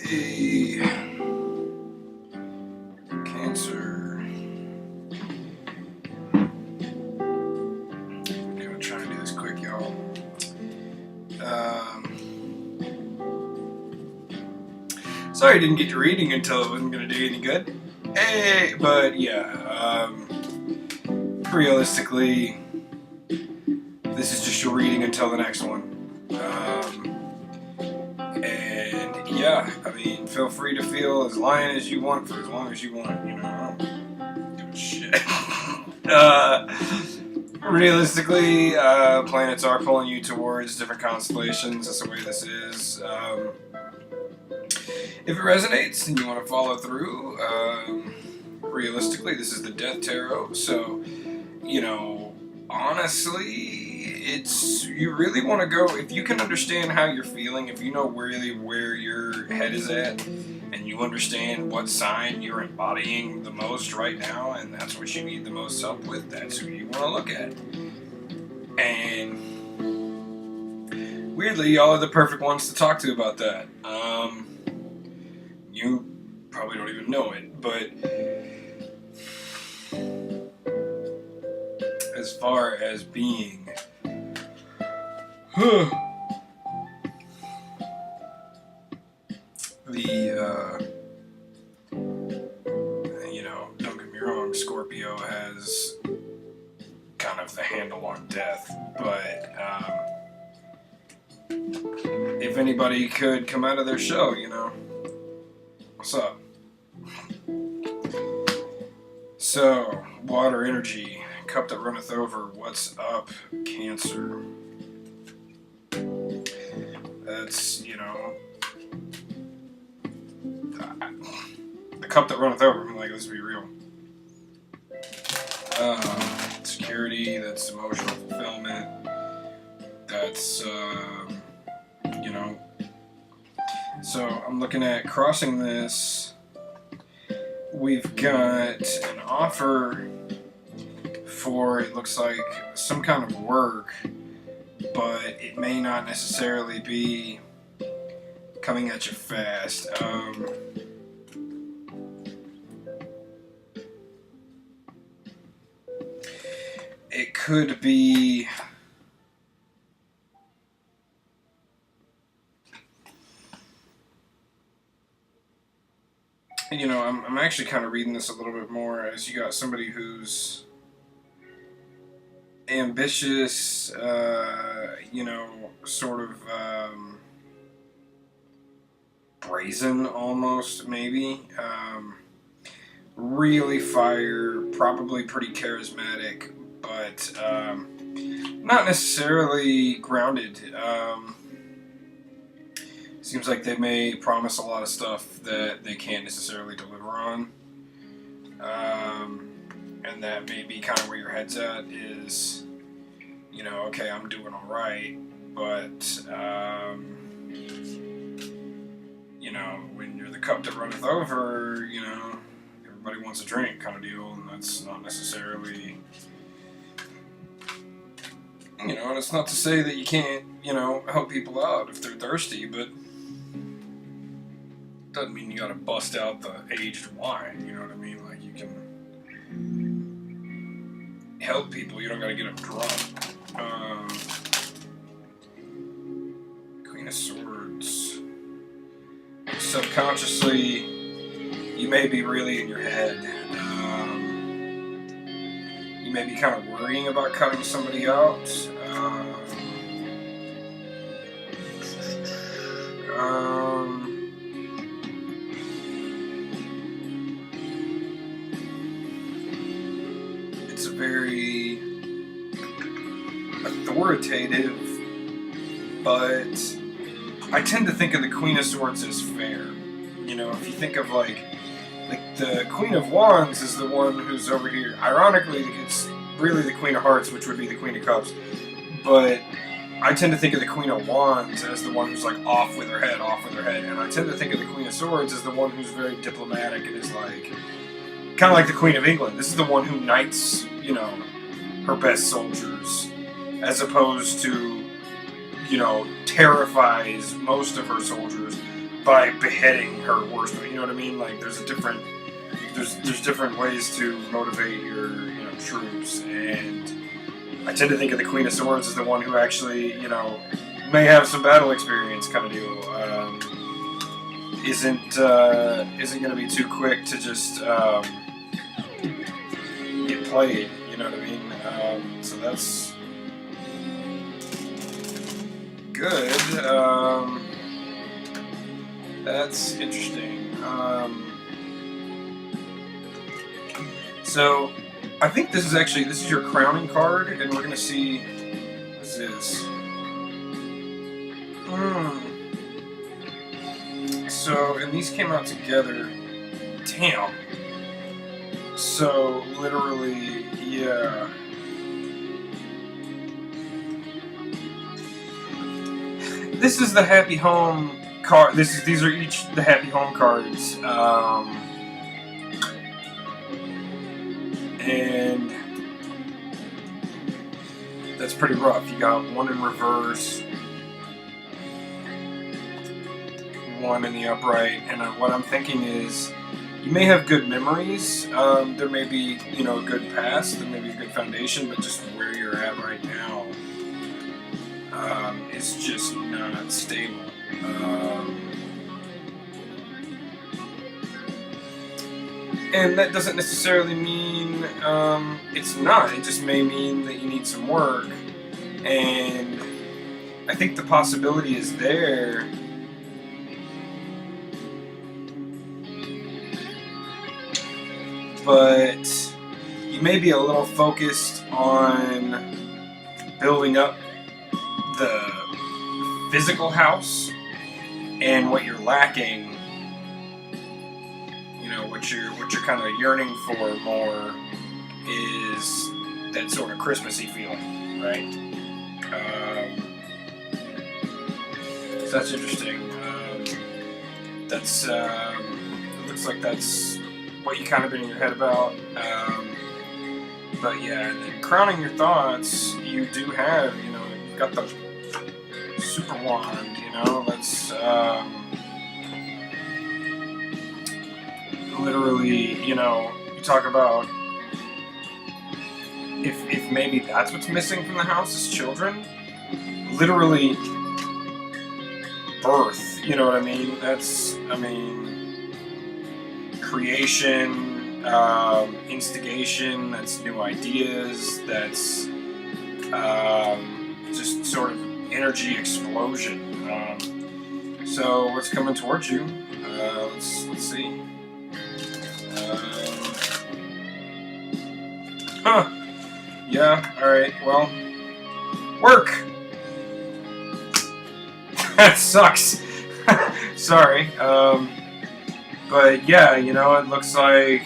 Hey, Cancer. I'm gonna try and do this quick, y'all. Sorry I didn't get to reading until it wasn't gonna do any good. Hey, but yeah, realistically, this is just your reading until the next one. And yeah, I mean, feel free to feel as lion as you want for as long as you want, you know. I don't give a shit. Realistically, planets are pulling you towards different constellations. That's the way this is. If it resonates and you want to follow through, realistically, this is the Death Tarot. So, you know, honestly, you really want to go, if you can understand how you're feeling, if you know really where your head is at, and you understand what sign you're embodying the most right now, and that's what you need the most help with, that's who you want to look at. And weirdly, y'all are the perfect ones to talk to about that. You probably don't even know it, but as far as being you know, don't get me wrong, Scorpio has kind of the handle on death, but if anybody could come out of their show, you know, what's up? So, water energy, cup that runneth over, what's up, Cancer? That's, you know, the cup that runneth over. I'm like, let's be real. Security, that's emotional fulfillment. That's, you know. So I'm looking at crossing this. We've got an offer for, it looks like, some kind of work, but it may not necessarily be coming at you fast. It could be you know, I'm actually kind of reading this a little bit more as you got somebody who's ambitious, you know, sort of brazen almost, maybe. Really fire, probably pretty charismatic, but not necessarily grounded. Seems like they may promise a lot of stuff that they can't necessarily deliver on. And that may be kind of where your head's at is, you know, okay, I'm doing alright, but, you know, when you're the cup that runneth over, you know, everybody wants a drink kind of deal, and that's not necessarily, you know, and it's not to say that you can't, you know, help people out if they're thirsty, but doesn't mean you gotta bust out the aged wine, you know what I mean? Like, you can help people, you don't gotta get them drunk. Queen of Swords. Subconsciously, you may be really in your head. You may be kind of worrying about cutting somebody out. It's a very authoritative, but I tend to think of the Queen of Swords as fair. You know, if you think of like the Queen of Wands is the one who's over here. Ironically, it's really the Queen of Hearts, which would be the Queen of Cups. But I tend to think of the Queen of Wands as the one who's like off with her head, off with her head. And I tend to think of the Queen of Swords as the one who's very diplomatic and is like, kind of like the Queen of England. This is the one who knights, you know, her best soldiers, as opposed to, you know, terrifies most of her soldiers by beheading her worst. You know what I mean? Like there's different ways to motivate your troops, and I tend to think of the Queen of Swords as the one who actually may have some battle experience, kind of deal. Isn't going to be too quick to just get played. You know what I mean? So that's good. That's interesting. So I think this is your crowning card, and we're gonna see what's this. So, and these came out together. Damn. So literally, yeah. This is the Happy Home card. These are each the Happy Home cards. And that's pretty rough. You got one in reverse, one in the upright, and what I'm thinking is you may have good memories. There may be a good past, there may be a good foundation, but just where you're at right now is just not stable. And that doesn't necessarily mean it's not. It just may mean that you need some work. And I think the possibility is there. But you may be a little focused on building up the physical house, and what you're lacking, what you're kind of yearning for more is that sort of Christmassy feeling, right? So that's interesting. It looks like that's what you kind of been in your head about. But yeah, and then crowning your thoughts, you do have, you've got the super wand, that's literally, you talk about if maybe that's what's missing from the house is children. Literally birth, you know what I mean? Creation, instigation, that's new ideas, that's just sort of energy explosion. So what's coming towards you? Let's see. Yeah, alright, well, work! That sucks. Sorry. But yeah, it looks like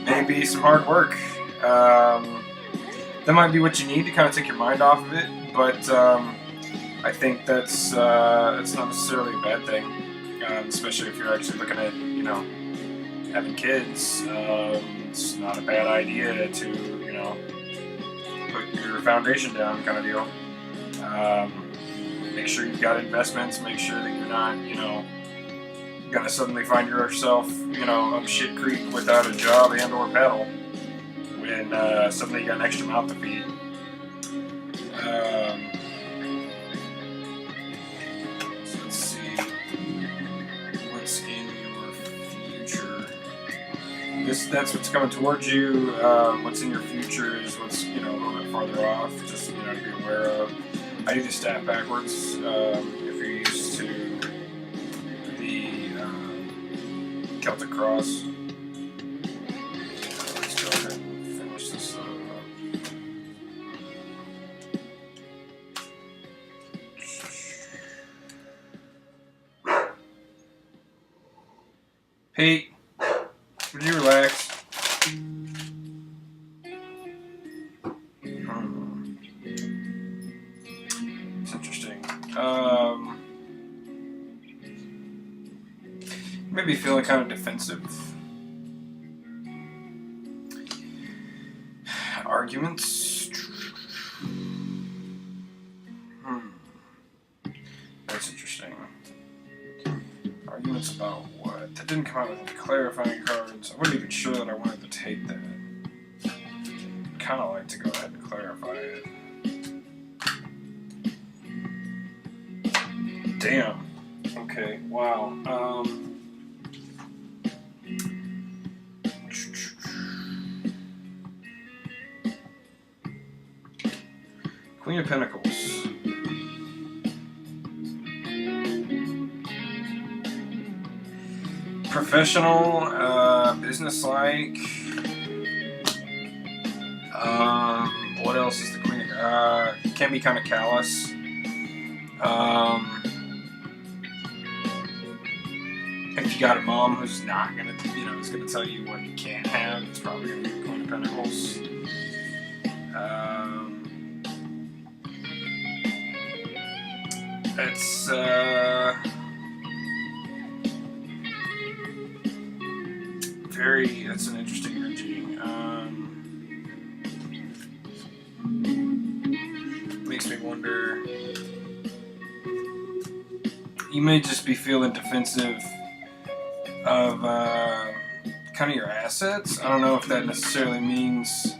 maybe some hard work. That might be what you need to kind of take your mind off of it, but I think that's not necessarily a bad thing, especially if you're actually looking at, having kids. It's not a bad idea to, put your foundation down, kind of deal. Make sure you've got investments, make sure that you're not, gonna suddenly find yourself, up shit creek without a job and or pedal when suddenly you got an extra mouth to feed. So let's see what's in your future. That's what's coming towards you. What's in your future is what's a little bit farther off. Just to be aware of. I do the staff backwards. If you're used to the Celtic cross. Let's go ahead and finish this up. Pete, would you relax? It's interesting. Maybe feeling kind of defensive. Arguments. That's interesting. Arguments about what? That didn't come out with the clarifying cards. I wasn't even sure that I wanted to take that. Kind of like to go ahead and clarify it. Damn. Okay, wow. Queen of Pentacles. Professional, business-like. What else is the Queen of... can be kind of callous. If you got a mom who's not gonna, is gonna tell you what you can't have, it's probably gonna be the Queen of Pentacles. It's that's an interesting energy. Makes me wonder. You may just be feeling defensive of kind of your assets. I don't know if that necessarily means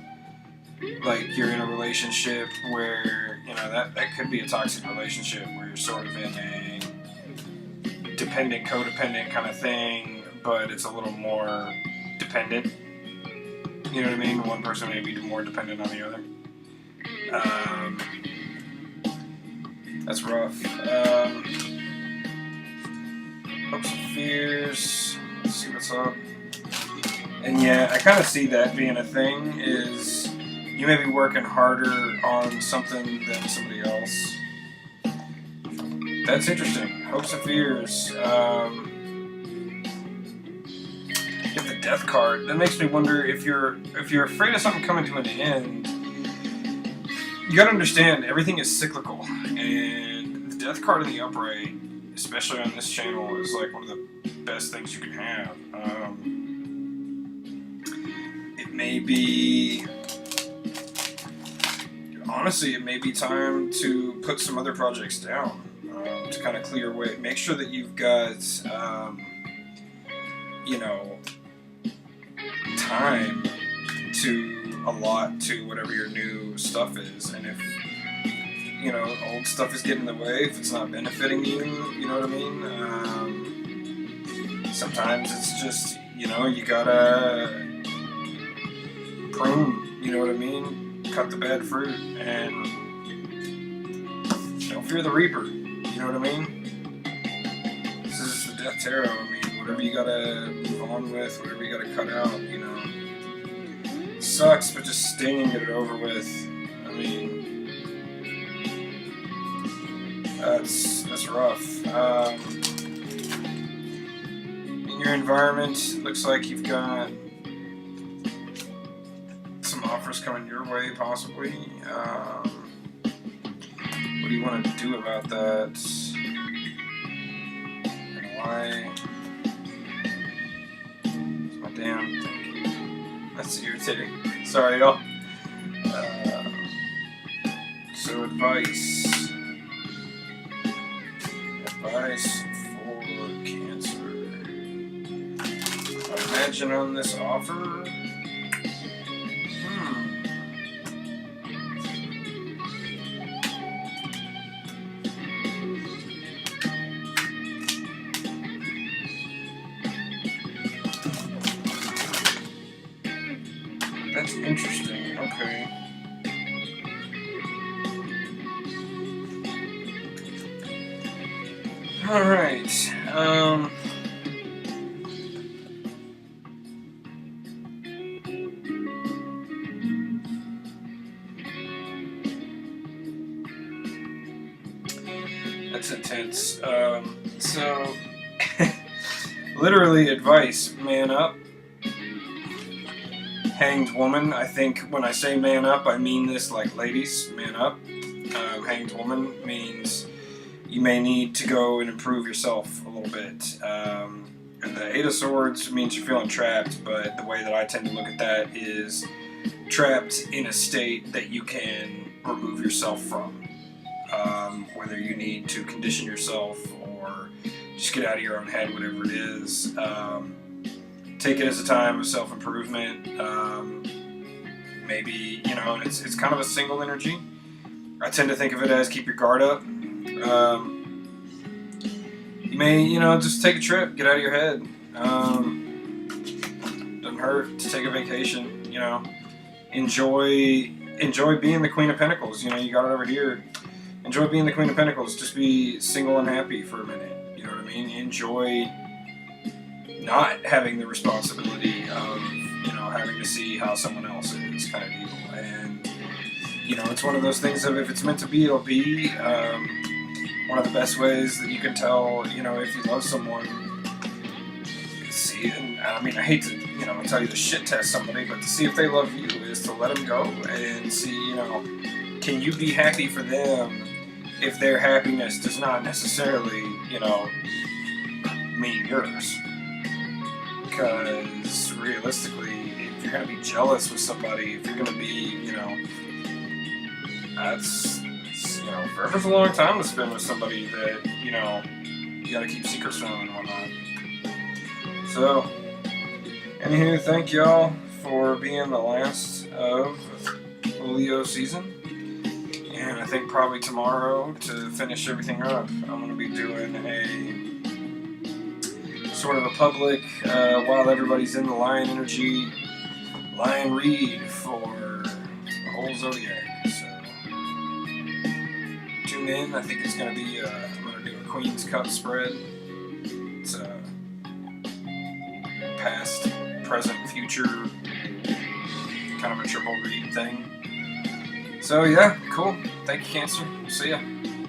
like you're in a relationship where, that could be a toxic relationship where you're sort of in a dependent, codependent kind of thing, but it's a little more dependent. You know what I mean? One person may be more dependent on the other. That's rough. Hopes and fears. Let's see what's up. And yeah, I kind of see that being a thing, is you may be working harder on something than somebody else. That's interesting. Hopes and fears. You have the Death card. That makes me wonder if you're afraid of something coming to an end. You gotta understand, everything is cyclical, and the Death card in the upright, especially on this channel, is like one of the best things you can have. It may be, honestly, it may be time to put some other projects down, to kind of clear away. Make sure that you've got, time to allot to whatever your new stuff is. And if, old stuff is getting in the way, if it's not benefiting you, you know what I mean? Sometimes it's just, you gotta prune, you know what I mean? Cut the bad fruit, and don't fear the reaper, you know what I mean? This is the Death Tarot. I mean, whatever you gotta move on with, whatever you gotta cut out, It sucks, but just staying and get it over with. I mean, that's rough. In your environment, it looks like you've got some offers coming your way, possibly. What do you want to do about that? And why? It's my damn thing. That's irritating. Sorry, y'all. So advice for Cancer. I imagine on this offer. That's interesting. Okay. All right. That's intense. So, literally advice: man up. Hanged Woman. I think when I say man up, I mean this like ladies, man up. Hanged Woman means you may need to go and improve yourself a little bit. And the Eight of Swords means you're feeling trapped, but the way that I tend to look at that is trapped in a state that you can remove yourself from. Whether you need to condition yourself or just get out of your own head, whatever it is. Take it as a time of self-improvement. Maybe, and it's kind of a single energy. I tend to think of it as keep your guard up. You may, just take a trip, get out of your head. Doesn't hurt to take a vacation. Enjoy being the Queen of Pentacles. You got it over here. Enjoy being the Queen of Pentacles. Just be single and happy for a minute. You know what I mean? Enjoy not having the responsibility of, having to see how someone else is, kind of deal. And, it's one of those things of if it's meant to be, it'll be. One of the best ways that you can tell, if you love someone, see, and I mean, I hate to, tell you to shit test somebody, but to see if they love you is to let them go and see, can you be happy for them if their happiness does not necessarily, mean yours. Because realistically, if you're going to be jealous with somebody, if you're going to be, that's, forever's a long time to spend with somebody that, you got to keep secrets from and whatnot. So, anywho, thank y'all for being the last of Leo season. And I think probably tomorrow, to finish everything up, I'm going to be doing a sort of a public, while everybody's in the lion energy, lion read for the whole zodiac. So, tune in. I think it's going to be, I'm going to do a Queen's Cup spread. It's a past, present, future, kind of a triple read thing. So yeah, cool. Thank you, Cancer. See ya.